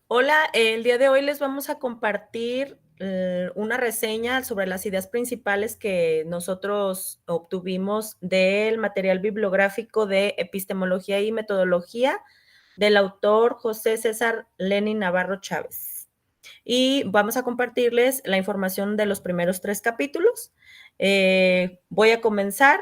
Hola, el día de hoy les vamos a compartir una reseña sobre las ideas principales que nosotros obtuvimos del material bibliográfico de epistemología y metodología del autor José César Lenin Navarro Chávez. Y vamos a compartirles la información de los primeros 3 capítulos. Voy a comenzar.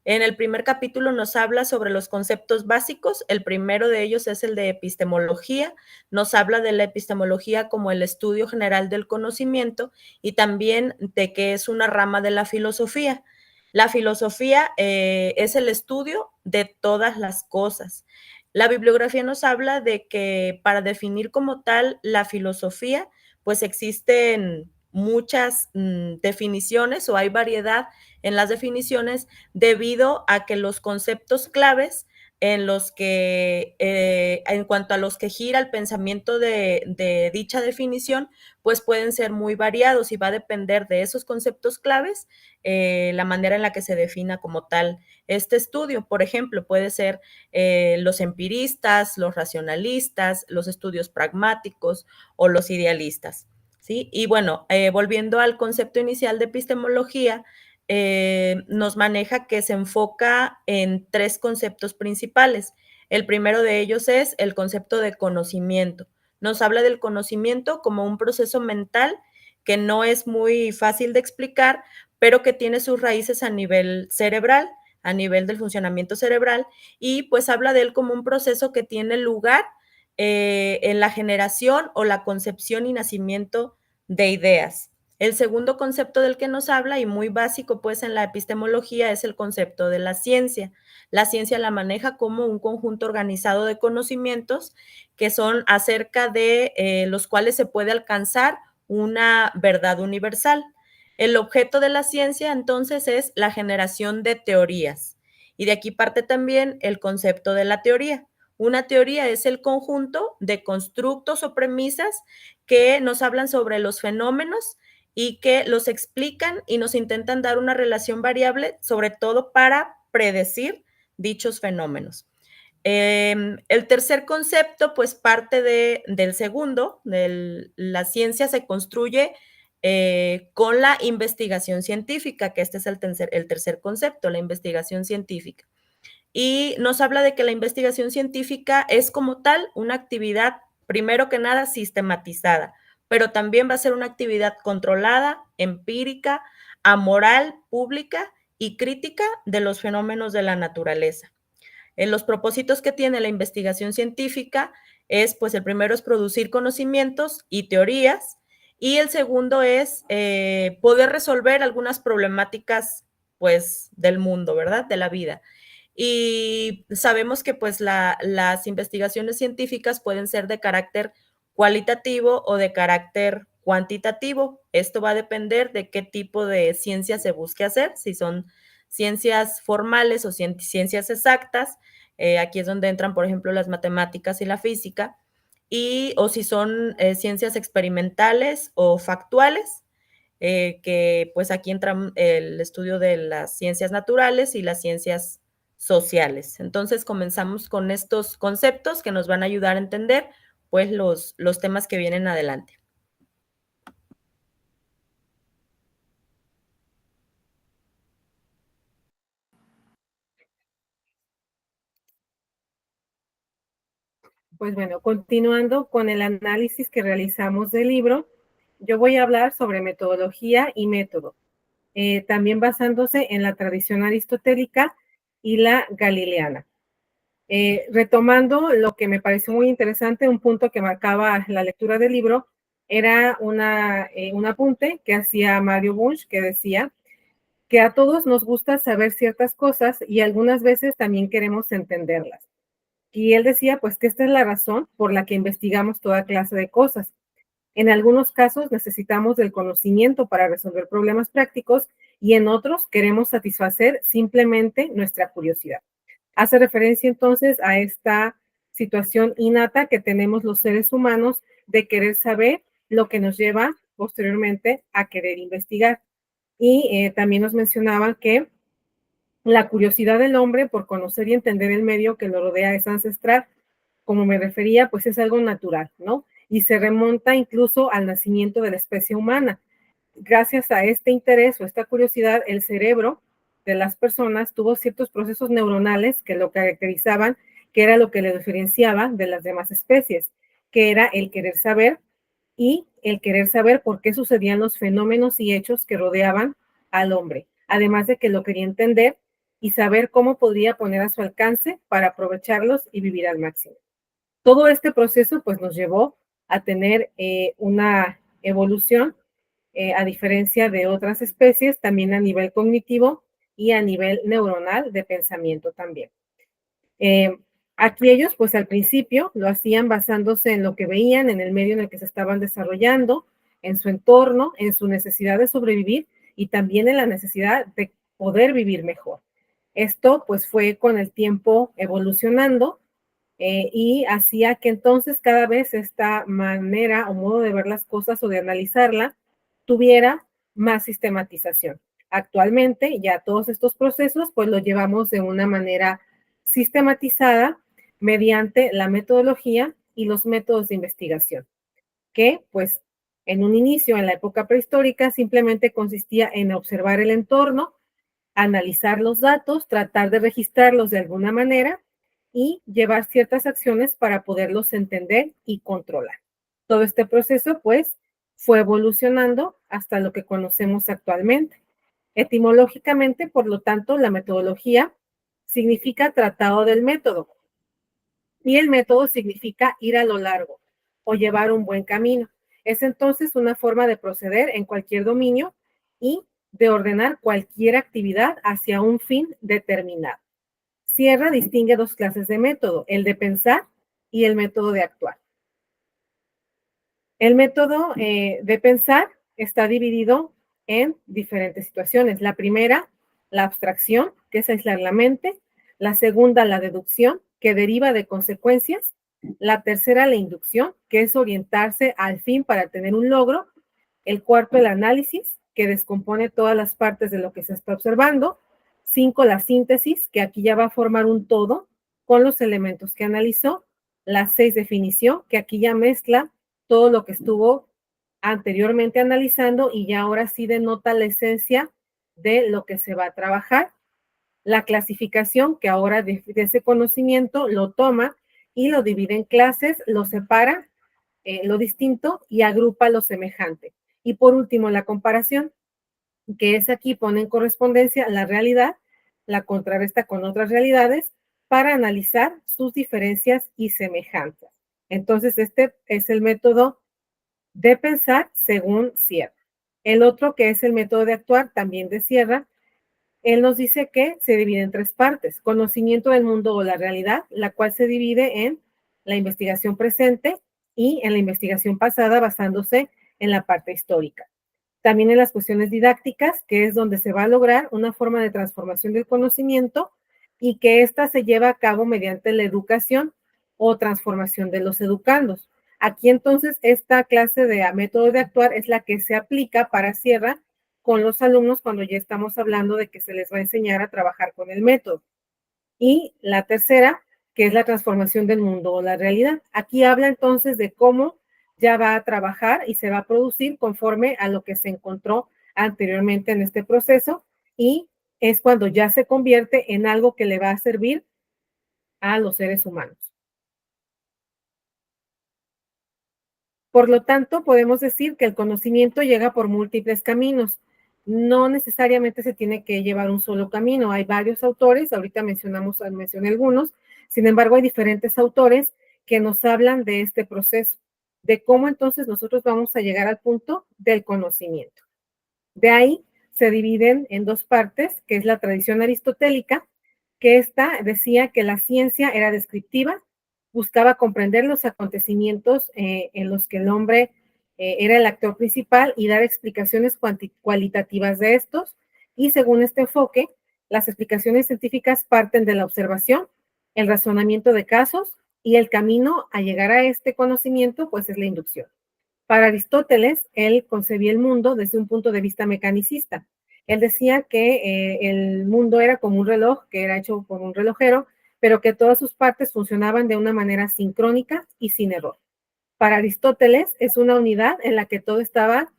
En el primer capítulo nos habla sobre los conceptos básicos. El primero de ellos es el de epistemología. Nos habla de la epistemología como el estudio general del conocimiento y también de que es una rama de la filosofía. La filosofía es el estudio de todas las cosas. La bibliografía nos habla de que para definir como tal la filosofía, pues existen muchas definiciones o hay variedad en las definiciones debido a que los conceptos claves en los que, en cuanto a los que gira el pensamiento de dicha definición, pues pueden ser muy variados y va a depender de esos conceptos claves la manera en la que se defina como tal este estudio. Por ejemplo, puede ser los empiristas, los racionalistas, los estudios pragmáticos o los idealistas. ¿Sí? Y bueno, volviendo al concepto inicial de epistemología, nos maneja que se enfoca en 3 conceptos principales. El primero de ellos es el concepto de conocimiento. Nos habla del conocimiento como un proceso mental que no es muy fácil de explicar, pero que tiene sus raíces a nivel cerebral, a nivel del funcionamiento cerebral, y pues habla de él como un proceso que tiene lugar en la generación o la concepción y nacimiento de ideas. El segundo concepto del que nos habla, y muy básico pues en la epistemología, es el concepto de la ciencia. La ciencia la maneja como un conjunto organizado de conocimientos que son acerca de los cuales se puede alcanzar una verdad universal. El objeto de la ciencia entonces es la generación de teorías. Y de aquí parte también el concepto de la teoría. Una teoría es el conjunto de constructos o premisas que nos hablan sobre los fenómenos y que los explican y nos intentan dar una relación variable, sobre todo para predecir dichos fenómenos. El tercer concepto, pues parte del segundo, la ciencia se construye con la investigación científica, que este es el tercer concepto, la investigación científica. Y nos habla de que la investigación científica es como tal una actividad, primero que nada, sistematizada, pero también va a ser una actividad controlada, empírica, amoral, pública y crítica de los fenómenos de la naturaleza. En los propósitos que tiene la investigación científica es, pues el primero es producir conocimientos y teorías, y el segundo es poder resolver algunas problemáticas, pues, del mundo, ¿verdad? De la vida. Y sabemos que pues las investigaciones científicas pueden ser de carácter cualitativo o de carácter cuantitativo. Esto va a depender de qué tipo de ciencia se busque hacer, si son ciencias formales o ciencias exactas. Aquí es donde entran, por ejemplo, las matemáticas y la física, o si son ciencias experimentales o factuales, que pues aquí entra el estudio de las ciencias naturales y las ciencias sociales. Entonces comenzamos con estos conceptos que nos van a ayudar a entender pues los temas que vienen adelante. Pues bueno, continuando con el análisis que realizamos del libro, yo voy a hablar sobre metodología y método, también basándose en la tradición aristotélica y la galileana. Retomando lo que me pareció muy interesante, un punto que marcaba la lectura del libro, era un apunte que hacía Mario Bunch, que decía que a todos nos gusta saber ciertas cosas y algunas veces también queremos entenderlas. Y él decía, pues, que esta es la razón por la que investigamos toda clase de cosas. En algunos casos necesitamos del conocimiento para resolver problemas prácticos y en otros queremos satisfacer simplemente nuestra curiosidad. Hace referencia entonces a esta situación innata que tenemos los seres humanos de querer saber lo que nos lleva posteriormente a querer investigar. Y también nos mencionaban que la curiosidad del hombre por conocer y entender el medio que lo rodea es ancestral. Como me refería, pues es algo natural, ¿no? y se remonta incluso al nacimiento de la especie humana. Gracias a este interés o esta curiosidad, el cerebro de las personas tuvo ciertos procesos neuronales que lo caracterizaban, que era lo que le diferenciaba de las demás especies, que era el querer saber y el querer saber por qué sucedían los fenómenos y hechos que rodeaban al hombre, además de que lo quería entender y saber cómo podría poner a su alcance para aprovecharlos y vivir al máximo. Todo este proceso pues nos llevó a tener una evolución, a diferencia de otras especies, también a nivel cognitivo y a nivel neuronal de pensamiento también. Eh, Aquí ellos, pues al principio lo hacían basándose en lo que veían, en el medio en el que se estaban desarrollando, en su entorno, en su necesidad de sobrevivir y también en la necesidad de poder vivir mejor. Esto pues fue con el tiempo evolucionando y hacía que entonces cada vez esta manera o modo de ver las cosas o de analizarla tuviera más sistematización. Actualmente ya todos estos procesos pues los llevamos de una manera sistematizada mediante la metodología y los métodos de investigación, que pues en un inicio, en la época prehistórica, simplemente consistía en observar el entorno, analizar los datos, tratar de registrarlos de alguna manera y llevar ciertas acciones para poderlos entender y controlar. Todo este proceso, pues, fue evolucionando hasta lo que conocemos actualmente. Etimológicamente, por lo tanto, la metodología significa tratado del método y el método significa ir a lo largo o llevar un buen camino. Es entonces una forma de proceder en cualquier dominio y de ordenar cualquier actividad hacia un fin determinado. Sierra distingue dos clases de método, el de pensar y el método de actuar. El método de pensar está dividido en diferentes situaciones. La primera, la abstracción, que es aislar la mente. La segunda, la deducción, que deriva de consecuencias. La tercera, la inducción, que es orientarse al fin para tener un logro. El cuarto, el análisis, que descompone todas las partes de lo que se está observando. 5, la síntesis, que aquí ya va a formar un todo con los elementos que analizó. La 6, definición, que aquí ya mezcla todo lo que estuvo anteriormente analizando y ya ahora sí denota la esencia de lo que se va a trabajar. La clasificación, que ahora de ese conocimiento lo toma y lo divide en clases, lo separa, lo distinto y agrupa lo semejante. Y por último, la comparación, que es aquí pone en correspondencia la realidad, la contrarresta con otras realidades para analizar sus diferencias y semejanzas. Entonces, este es el método de pensar según Sierra. El otro, que es el método de actuar, también de Sierra, él nos dice que se divide en tres partes: conocimiento del mundo o la realidad, la cual se divide en la investigación presente y en la investigación pasada basándose en la parte histórica. También en las cuestiones didácticas, que es donde se va a lograr una forma de transformación del conocimiento y que ésta se lleva a cabo mediante la educación o transformación de los educandos. Aquí entonces esta clase de método de actuar es la que se aplica para Sierra con los alumnos cuando ya estamos hablando de que se les va a enseñar a trabajar con el método. Y la tercera, que es la transformación del mundo o la realidad. Aquí habla entonces de cómo ya va a trabajar y se va a producir conforme a lo que se encontró anteriormente en este proceso y es cuando ya se convierte en algo que le va a servir a los seres humanos. Por lo tanto, podemos decir que el conocimiento llega por múltiples caminos. No necesariamente se tiene que llevar un solo camino. Hay varios autores, ahorita mencioné algunos, sin embargo, hay diferentes autores que nos hablan de este proceso, de cómo entonces nosotros vamos a llegar al punto del conocimiento. De ahí se dividen en dos partes, que es la tradición aristotélica, que esta decía que la ciencia era descriptiva, buscaba comprender los acontecimientos en los que el hombre era el actor principal y dar explicaciones cualitativas de estos. Y según este enfoque, las explicaciones científicas parten de la observación, el razonamiento de casos y el camino a llegar a este conocimiento, pues es la inducción. Para Aristóteles, él concebía el mundo desde un punto de vista mecanicista. Él decía que el mundo era como un reloj que era hecho por un relojero, pero que todas sus partes funcionaban de una manera sincrónica y sin error. para Aristóteles es una unidad en la que todo estaba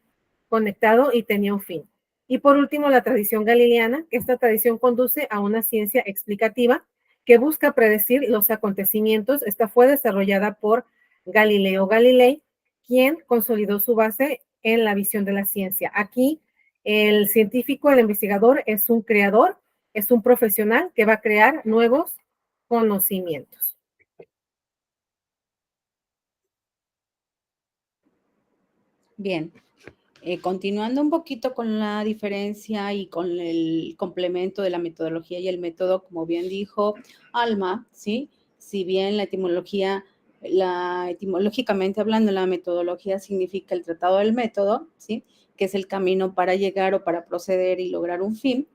conectado y tenía un fin. Y por último, la tradición galileana, que esta tradición conduce a una ciencia explicativa que busca predecir los acontecimientos. Esta fue desarrollada por Galileo Galilei, quien consolidó su base en la visión de la ciencia. Aquí, el científico, el investigador, es un creador, es un profesional que va a crear nuevos conocimientos. Bien, continuando un poquito con la diferencia y con el complemento de la metodología y el método, como bien dijo Alma, ¿sí? Si bien etimológicamente hablando, la metodología significa el tratado del método, ¿sí? Que es el camino para llegar o para proceder y lograr un fin,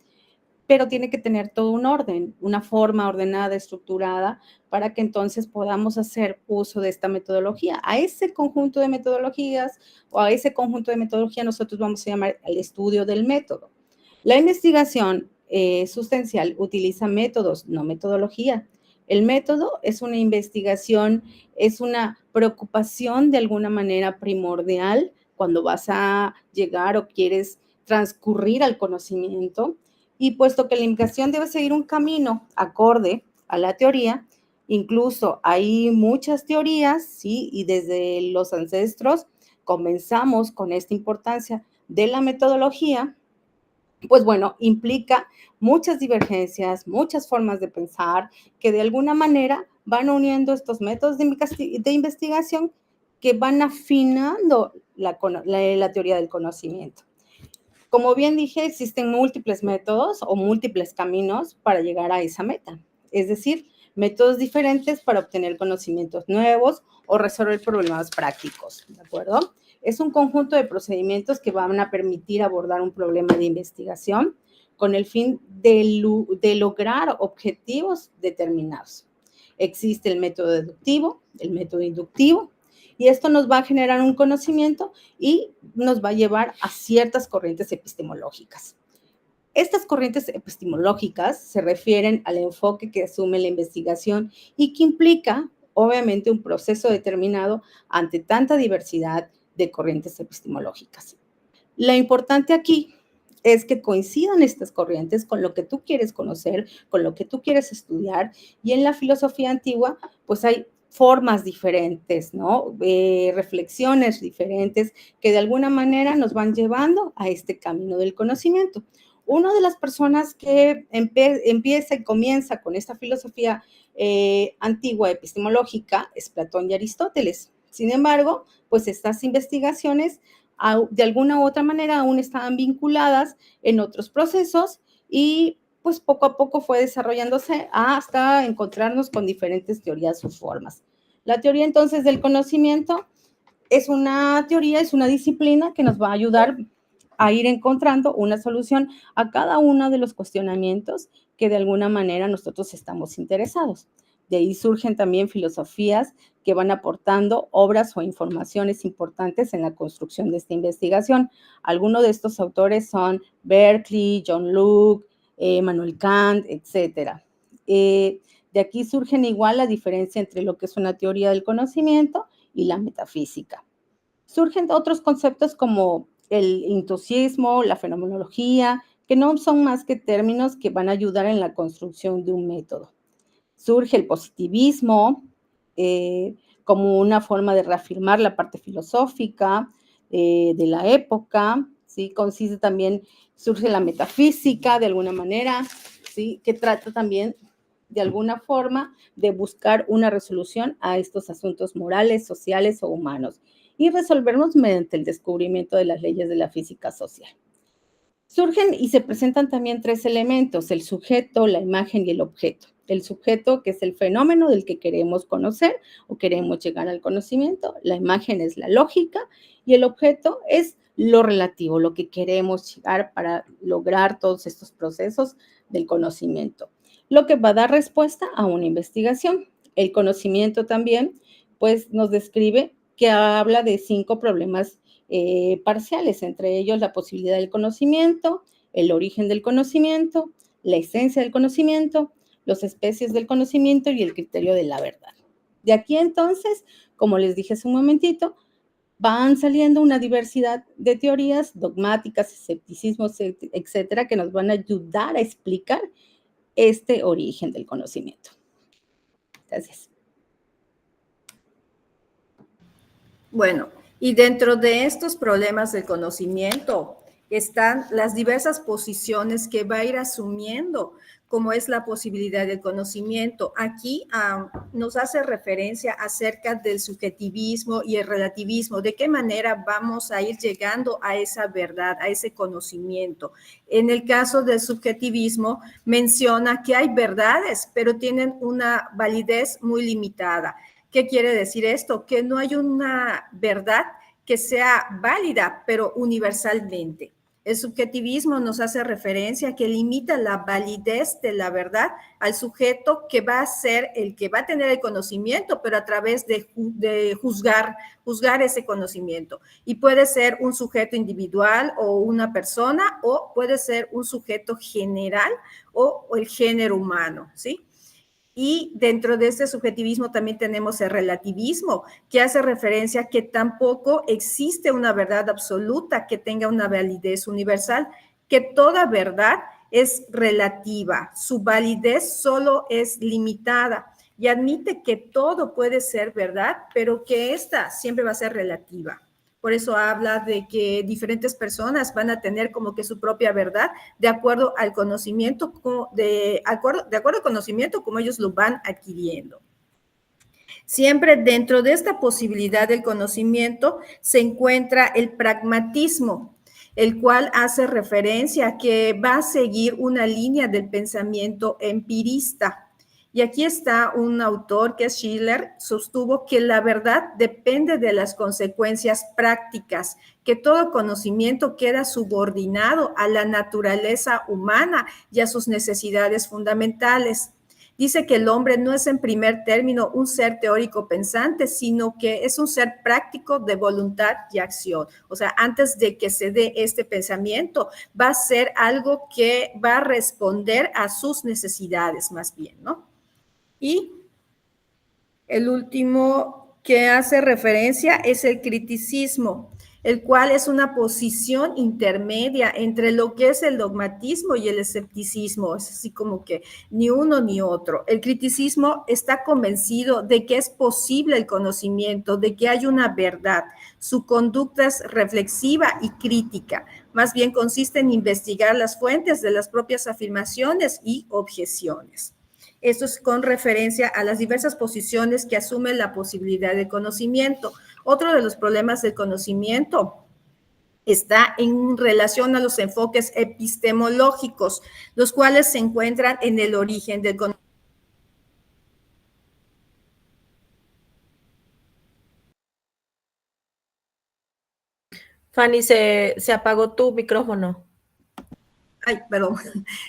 pero tiene que tener todo un orden, una forma ordenada, estructurada, para que entonces podamos hacer uso de esta metodología. A ese conjunto de metodologías o a ese conjunto de metodología nosotros vamos a llamar el estudio del método. La investigación sustancial utiliza métodos, no metodología. El método es una investigación, es una preocupación de alguna manera primordial cuando vas a llegar o quieres transcurrir al conocimiento. Y puesto que la investigación debe seguir un camino acorde a la teoría, incluso hay muchas teorías, ¿sí? Y desde los ancestros comenzamos con esta importancia de la metodología, pues bueno, implica muchas divergencias, muchas formas de pensar que de alguna manera van uniendo estos métodos de investigación que van afinando la teoría del conocimiento. Como bien dije, existen múltiples métodos o múltiples caminos para llegar a esa meta, es decir, métodos diferentes para obtener conocimientos nuevos o resolver problemas prácticos, ¿de acuerdo? Es un conjunto de procedimientos que van a permitir abordar un problema de investigación con el fin de lograr objetivos determinados. Existe el método deductivo, el método inductivo, y esto nos va a generar un conocimiento y nos va a llevar a ciertas corrientes epistemológicas. Estas corrientes epistemológicas se refieren al enfoque que asume la investigación y que implica, obviamente, un proceso determinado ante tanta diversidad de corrientes epistemológicas. Lo importante aquí es que coincidan estas corrientes con lo que tú quieres conocer, con lo que tú quieres estudiar, y en la filosofía antigua, pues hay formas diferentes, ¿no? Reflexiones diferentes que de alguna manera nos van llevando a este camino del conocimiento. Una de las personas que empieza y comienza con esta filosofía antigua epistemológica es Platón y Aristóteles. Sin embargo, pues estas investigaciones de alguna u otra manera aún estaban vinculadas en otros procesos y pues poco a poco fue desarrollándose hasta encontrarnos con diferentes teorías o formas. La teoría entonces del conocimiento es una teoría, es una disciplina que nos va a ayudar a ir encontrando una solución a cada uno de los cuestionamientos que de alguna manera nosotros estamos interesados. De ahí surgen también filosofías que van aportando obras o informaciones importantes en la construcción de esta investigación. Algunos de estos autores son Berkeley, John Locke, Immanuel Kant, etc. De aquí surgen igual la diferencia entre lo que es una teoría del conocimiento y la metafísica. Surgen otros conceptos como el intuicismo, la fenomenología, que no son más que términos que van a ayudar en la construcción de un método. Surge el positivismo como una forma de reafirmar la parte filosófica de la época, ¿sí? Consiste también, surge la metafísica de alguna manera, ¿sí? Que trata también de alguna forma de buscar una resolución a estos asuntos morales, sociales o humanos y resolverlos mediante el descubrimiento de las leyes de la física social. Surgen y se presentan también tres elementos: el sujeto, la imagen y el objeto. El sujeto, que es el fenómeno del que queremos conocer o queremos llegar al conocimiento; la imagen es la lógica y el objeto es lo relativo, lo que queremos llegar para lograr todos estos procesos del conocimiento, lo que va a dar respuesta a una investigación. El conocimiento también, pues, nos describe que habla de 5 problemas parciales, entre ellos la posibilidad del conocimiento, el origen del conocimiento, la esencia del conocimiento, las especies del conocimiento y el criterio de la verdad. De aquí entonces, como les dije hace un momentito, van saliendo una diversidad de teorías dogmáticas, escepticismos, etcétera, que nos van a ayudar a explicar este origen del conocimiento. Gracias. Bueno, y dentro de estos problemas del conocimiento están las diversas posiciones que va a ir asumiendo, como es la posibilidad del conocimiento. Aquí nos hace referencia acerca del subjetivismo y el relativismo, de qué manera vamos a ir llegando a esa verdad, a ese conocimiento. En el caso del subjetivismo, menciona que hay verdades, pero tienen una validez muy limitada. ¿Qué quiere decir esto? Que no hay una verdad que sea válida, pero universalmente. El subjetivismo nos hace referencia a que limita la validez de la verdad al sujeto que va a ser el que va a tener el conocimiento, pero a través de juzgar ese conocimiento. Y puede ser un sujeto individual o una persona, o puede ser un sujeto general o el género humano, ¿sí? Y dentro de este subjetivismo también tenemos el relativismo, que hace referencia a que tampoco existe una verdad absoluta que tenga una validez universal, que toda verdad es relativa, su validez solo es limitada y admite que todo puede ser verdad, pero que esta siempre va a ser relativa. Por eso habla de que diferentes personas van a tener como que su propia verdad de acuerdo al conocimiento, de acuerdo al conocimiento como ellos lo van adquiriendo. Siempre dentro de esta posibilidad del conocimiento se encuentra el pragmatismo, el cual hace referencia a que va a seguir una línea del pensamiento empirista. Y aquí está un autor que es Schiller, sostuvo que la verdad depende de las consecuencias prácticas, que todo conocimiento queda subordinado a la naturaleza humana y a sus necesidades fundamentales. Dice que el hombre no es en primer término un ser teórico pensante, sino que es un ser práctico de voluntad y acción. O sea, antes de que se dé este pensamiento, va a ser algo que va a responder a sus necesidades más bien, ¿no? Y el último que hace referencia es el criticismo, el cual es una posición intermedia entre lo que es el dogmatismo y el escepticismo. Es así como que ni uno ni otro. El criticismo está convencido de que es posible el conocimiento, de que hay una verdad. Su conducta es reflexiva y crítica. Más bien consiste en investigar las fuentes de las propias afirmaciones y objeciones. Esto es con referencia a las diversas posiciones que asumen la posibilidad de conocimiento. Otro de los problemas del conocimiento está en relación a los enfoques epistemológicos, los cuales se encuentran en el origen del conocimiento. Fanny, se apagó tu micrófono. Ay, perdón.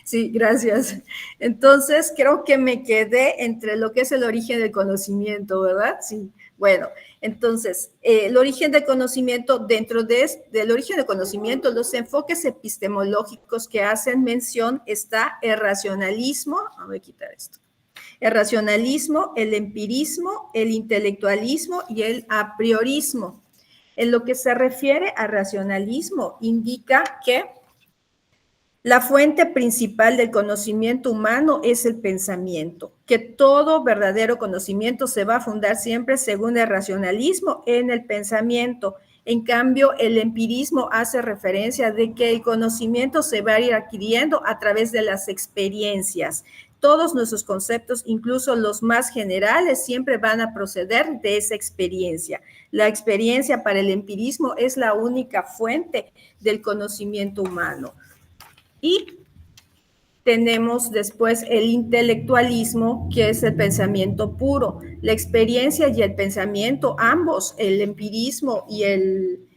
Sí, gracias. Entonces, creo que me quedé entre lo que es el origen del conocimiento, ¿verdad? Sí. Bueno, entonces, el origen del conocimiento, dentro del origen del conocimiento, los enfoques epistemológicos que hacen mención está el racionalismo, voy a quitar esto, el racionalismo, el empirismo, el intelectualismo y el apriorismo. En lo que se refiere al racionalismo, indica que la fuente principal del conocimiento humano es el pensamiento, que todo verdadero conocimiento se va a fundar siempre según el racionalismo en el pensamiento. En cambio, el empirismo hace referencia de que el conocimiento se va a ir adquiriendo a través de las experiencias. Todos nuestros conceptos, incluso los más generales, siempre van a proceder de esa experiencia. La experiencia para el empirismo es la única fuente del conocimiento humano. Y tenemos después el intelectualismo, que es el pensamiento puro. La experiencia y el pensamiento, ambos, el empirismo y el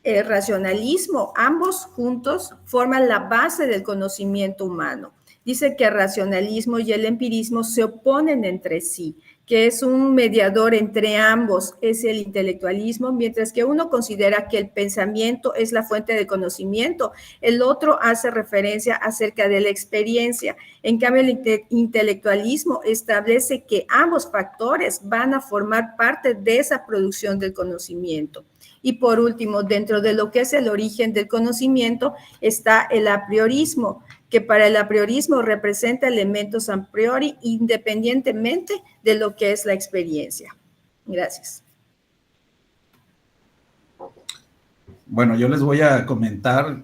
racionalismo, ambos juntos forman la base del conocimiento humano. Dice que el racionalismo y el empirismo se oponen entre sí, que es un mediador entre ambos, es el intelectualismo, mientras que uno considera que el pensamiento es la fuente de conocimiento, el otro hace referencia acerca de la experiencia. En cambio, el intelectualismo establece que ambos factores van a formar parte de esa producción del conocimiento. Y por último, dentro de lo que es el origen del conocimiento está el apriorismo, que para el apriorismo representa elementos a priori independientemente de lo que es la experiencia. Gracias. Bueno, yo les voy a comentar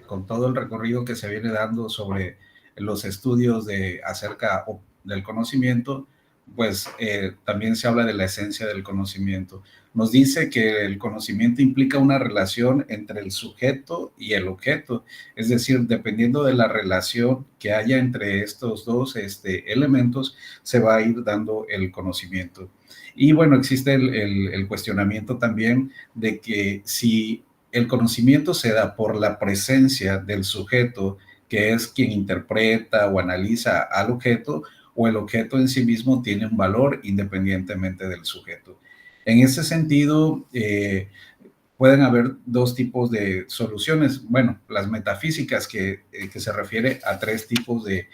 con todo el recorrido que se viene dando sobre los estudios acerca del conocimiento, pues también se habla de la esencia del conocimiento. Nos dice que el conocimiento implica una relación entre el sujeto y el objeto, es decir, dependiendo de la relación que haya entre estos dos elementos, se va a ir dando el conocimiento. Y bueno, existe el cuestionamiento también de que si el conocimiento se da por la presencia del sujeto, que es quien interpreta o analiza al objeto, o el objeto en sí mismo tiene un valor independientemente del sujeto. En ese sentido, pueden haber dos tipos de soluciones. Bueno, las metafísicas, que se refiere a tres tipos de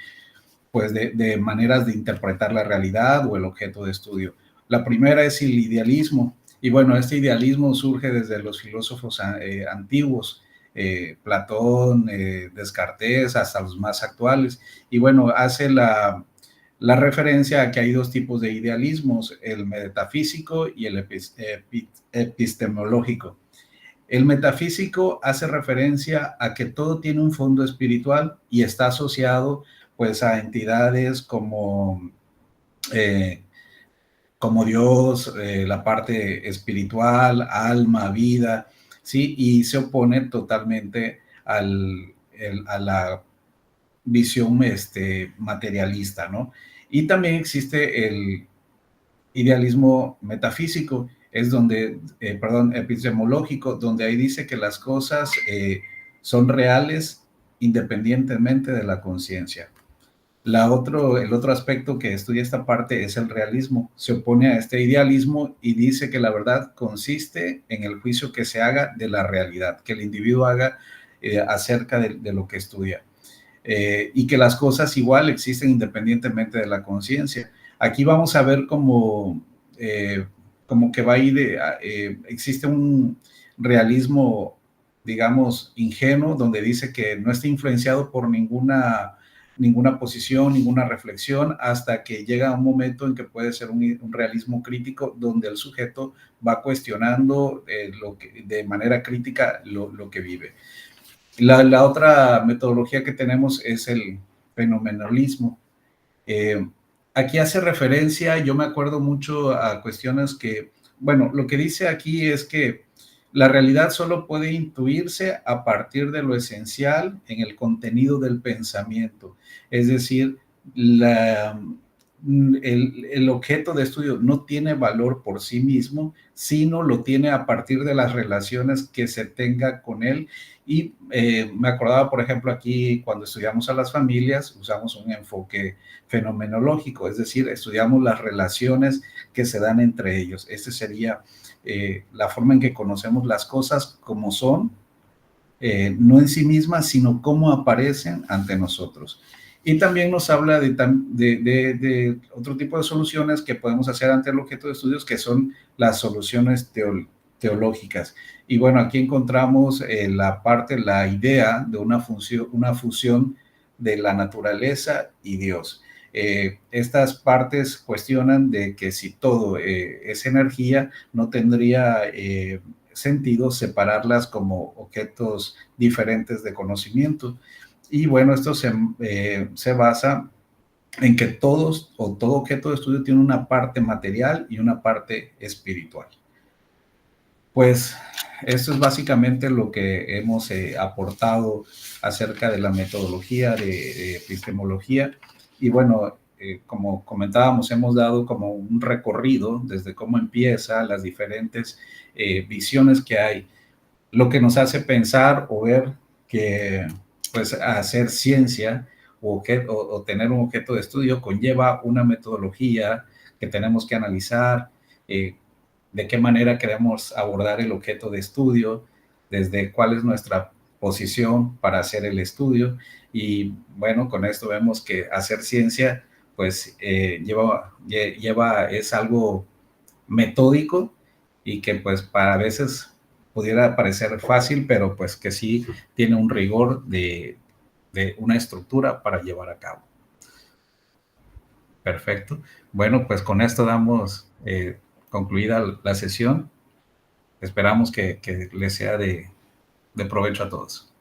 maneras de interpretar la realidad o el objeto de estudio. La primera es el idealismo. Y bueno, este idealismo surge desde los filósofos antiguos, Platón, Descartes, hasta los más actuales. Y bueno, hace la referencia a que hay dos tipos de idealismos, el metafísico y el epistemológico. El metafísico hace referencia a que todo tiene un fondo espiritual y está asociado pues a entidades como Dios, la parte espiritual, alma, vida, ¿sí? Y se opone totalmente a la visión materialista, ¿no? Y también existe el idealismo metafísico, es donde, epistemológico, donde ahí dice que las cosas son reales independientemente de la conciencia. El otro aspecto que estudia esta parte es el realismo. Se opone a este idealismo y dice que la verdad consiste en el juicio que se haga de la realidad, que el individuo haga acerca de lo que estudia. Y que las cosas igual existen independientemente de la conciencia. Aquí vamos a ver como que va a ir, existe un realismo, digamos, ingenuo, donde dice que no está influenciado por ninguna posición, ninguna reflexión, hasta que llega un momento en que puede ser un realismo crítico, donde el sujeto va cuestionando de manera crítica lo que vive. La otra metodología que tenemos es el fenomenalismo. Aquí hace referencia, yo me acuerdo mucho a cuestiones que, bueno, lo que dice aquí es que la realidad solo puede intuirse a partir de lo esencial en el contenido del pensamiento. Es decir, el objeto de estudio no tiene valor por sí mismo, sino lo tiene a partir de las relaciones que se tenga con él. Y me acordaba, por ejemplo, aquí cuando estudiamos a las familias, usamos un enfoque fenomenológico, es decir, estudiamos las relaciones que se dan entre ellos. Esta sería la forma en que conocemos las cosas como son, no en sí mismas, sino cómo aparecen ante nosotros. Y también nos habla de otro tipo de soluciones que podemos hacer ante el objeto de estudios, que son las soluciones teológicas. Y bueno, aquí encontramos la idea de una fusión de la naturaleza y Dios. Estas partes cuestionan de que si todo es energía, no tendría sentido separarlas como objetos diferentes de conocimiento. Y bueno, esto se basa en que todo objeto de estudio tiene una parte material y una parte espiritual. Pues esto es básicamente lo que hemos aportado acerca de la metodología de epistemología. Y bueno, como comentábamos, hemos dado como un recorrido desde cómo empieza, las diferentes visiones que hay, lo que nos hace pensar o ver que pues hacer ciencia o tener un objeto de estudio conlleva una metodología que tenemos que analizar, de qué manera queremos abordar el objeto de estudio, desde cuál es nuestra posición para hacer el estudio. Y bueno, con esto vemos que hacer ciencia pues es algo metódico y que pues para veces pudiera parecer fácil, pero pues que sí tiene un rigor de una estructura para llevar a cabo. Perfecto. Bueno, pues con esto damos concluida la sesión. Esperamos que les sea de provecho a todos.